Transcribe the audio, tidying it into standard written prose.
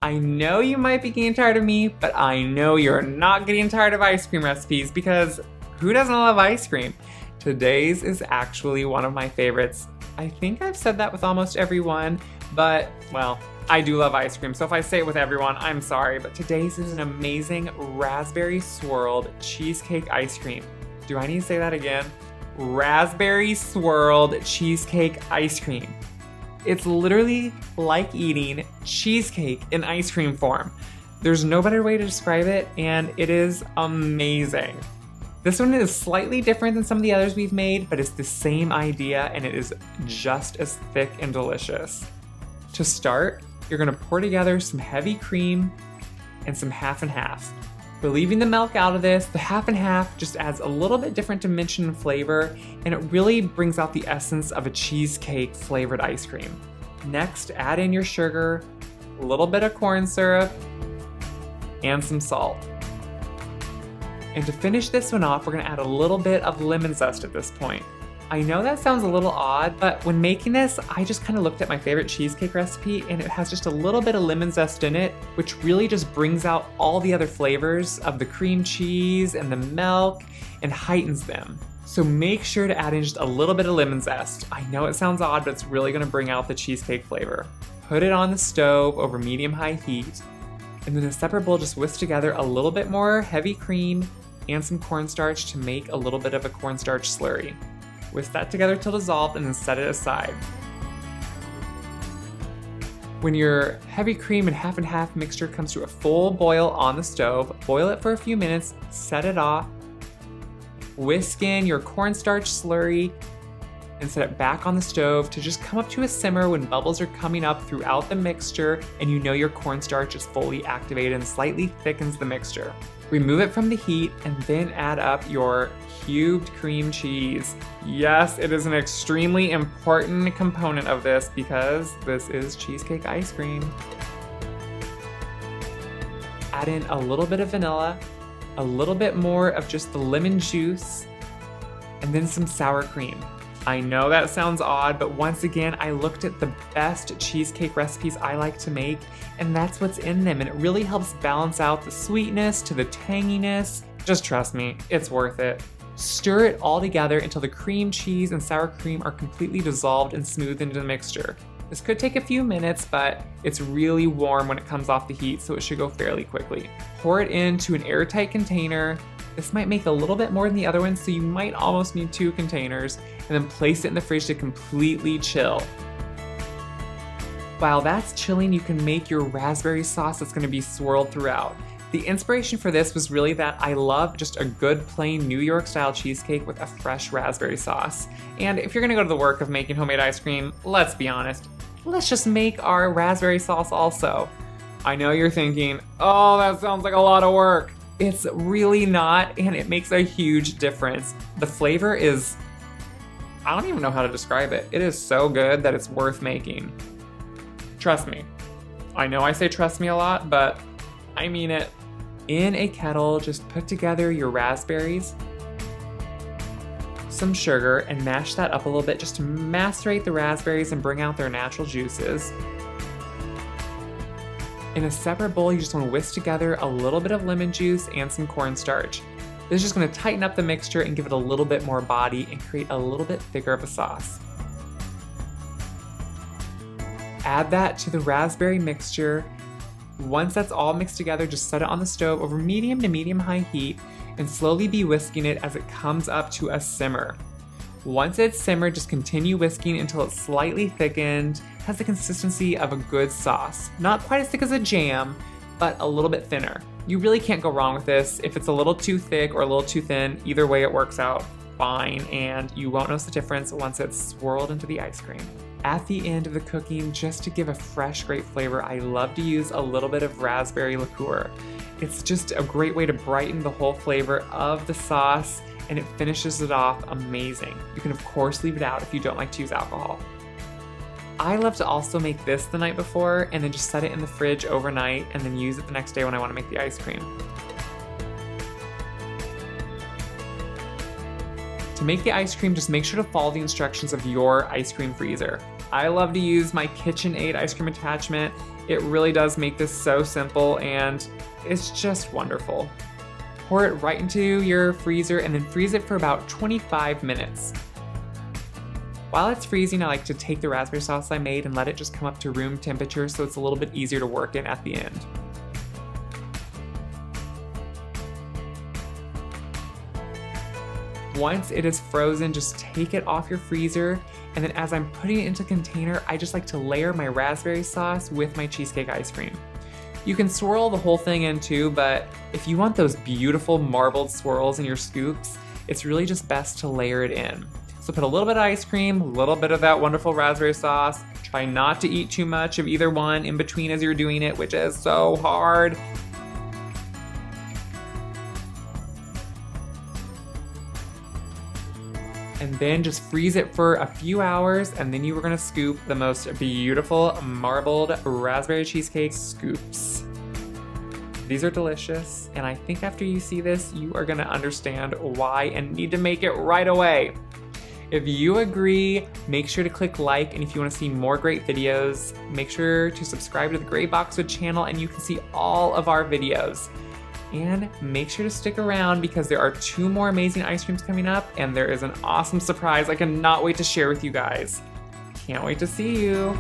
I know you might be getting tired of me, but I know you're not getting tired of ice cream recipes because who doesn't love ice cream? Today's is actually one of my favorites. I think I've said that with almost everyone, but well, I do love ice cream, so if I say it with everyone, I'm sorry, but today's is an amazing raspberry swirled cheesecake ice cream. Do I need to say that again? Raspberry swirled cheesecake ice cream. It's literally like eating cheesecake in ice cream form. There's no better way to describe it, and it is amazing. This one is slightly different than some of the others we've made, but it's the same idea, and it is just as thick and delicious. To start, you're gonna pour together some heavy cream and some half and half. We're leaving the milk out of this. The half and half just adds a little bit different dimension and flavor, and it really brings out the essence of a cheesecake flavored ice cream. Next, add in your sugar, a little bit of corn syrup, and some salt. And to finish this one off, we're gonna add a little bit of lemon zest at this point. I know that sounds a little odd, but when making this, I just kind of looked at my favorite cheesecake recipe and it has just a little bit of lemon zest in it, which really just brings out all the other flavors of the cream cheese and the milk and heightens them. So make sure to add in just a little bit of lemon zest. I know it sounds odd, but it's really gonna bring out the cheesecake flavor. Put it on the stove over medium-high heat, and then in a separate bowl, just whisk together a little bit more heavy cream and some cornstarch to make a little bit of a cornstarch slurry. Whisk that together till dissolved and then set it aside. When your heavy cream and half mixture comes to a full boil on the stove, boil it for a few minutes, set it off, whisk in your cornstarch slurry, and set it back on the stove to just come up to a simmer when bubbles are coming up throughout the mixture and you know your cornstarch is fully activated and slightly thickens the mixture. Remove it from the heat and then add up your cubed cream cheese. Yes, it is an extremely important component of this because this is cheesecake ice cream. Add in a little bit of vanilla, a little bit more of just the lemon juice, and then some sour cream. I know that sounds odd, but once again, I looked at the best cheesecake recipes I like to make, and that's what's in them, and it really helps balance out the sweetness to the tanginess. Just trust me, it's worth it. Stir it all together until the cream cheese and sour cream are completely dissolved and smoothed into the mixture. This could take a few minutes, but it's really warm when it comes off the heat, so it should go fairly quickly. Pour it into an airtight container. This might make a little bit more than the other ones, so you might almost need 2 containers, and then place it in the fridge to completely chill. While that's chilling, you can make your raspberry sauce that's gonna be swirled throughout. The inspiration for this was really that I love just a good plain New York style cheesecake with a fresh raspberry sauce. And if you're gonna go to the work of making homemade ice cream, let's be honest, let's just make our raspberry sauce also. I know you're thinking, oh, that sounds like a lot of work. It's really not, and it makes a huge difference. The flavor is, I don't even know how to describe it. It is so good that it's worth making. Trust me. I know I say trust me a lot, but I mean it. In a kettle, just put together your raspberries, some sugar, and mash that up a little bit just to macerate the raspberries and bring out their natural juices. In a separate bowl, you just want to whisk together a little bit of lemon juice and some cornstarch. This is just going to tighten up the mixture and give it a little bit more body and create a little bit thicker of a sauce. Add that to the raspberry mixture. Once that's all mixed together, just set it on the stove over medium to medium-high heat and slowly be whisking it as it comes up to a simmer. Once it's simmered, just continue whisking until it's slightly thickened, has the consistency of a good sauce. Not quite as thick as a jam, but a little bit thinner. You really can't go wrong with this. If it's a little too thick or a little too thin, either way it works out fine, and you won't notice the difference once it's swirled into the ice cream. At the end of the cooking, just to give a fresh, great flavor, I love to use a little bit of raspberry liqueur. It's just a great way to brighten the whole flavor of the sauce, and it finishes it off amazing. You can of course leave it out if you don't like to use alcohol. I love to also make this the night before and then just set it in the fridge overnight and then use it the next day when I want to make the ice cream. To make the ice cream, just make sure to follow the instructions of your ice cream freezer. I love to use my KitchenAid ice cream attachment, It really does make this so simple and it's just wonderful. Pour it right into your freezer and then freeze it for about 25 minutes. While it's freezing, I like to take the raspberry sauce I made and let it just come up to room temperature so it's a little bit easier to work in at the end. Once it is frozen, just take it off your freezer, and then as I'm putting it into a container, I just like to layer my raspberry sauce with my cheesecake ice cream. You can swirl the whole thing in too, but if you want those beautiful marbled swirls in your scoops, it's really just best to layer it in. So put a little bit of ice cream, a little bit of that wonderful raspberry sauce. Try not to eat too much of either one in between as you're doing it, which is so hard. And then just freeze it for a few hours, and then you are gonna scoop the most beautiful marbled raspberry cheesecake scoops. These are delicious, and I think after you see this, you are gonna understand why and need to make it right away. If you agree, make sure to click like, and if you wanna see more great videos, make sure to subscribe to the Gray Boxwood channel and you can see all of our videos. And make sure to stick around because there are 2 more amazing ice creams coming up and there is an awesome surprise I cannot wait to share with you guys. Can't wait to see you.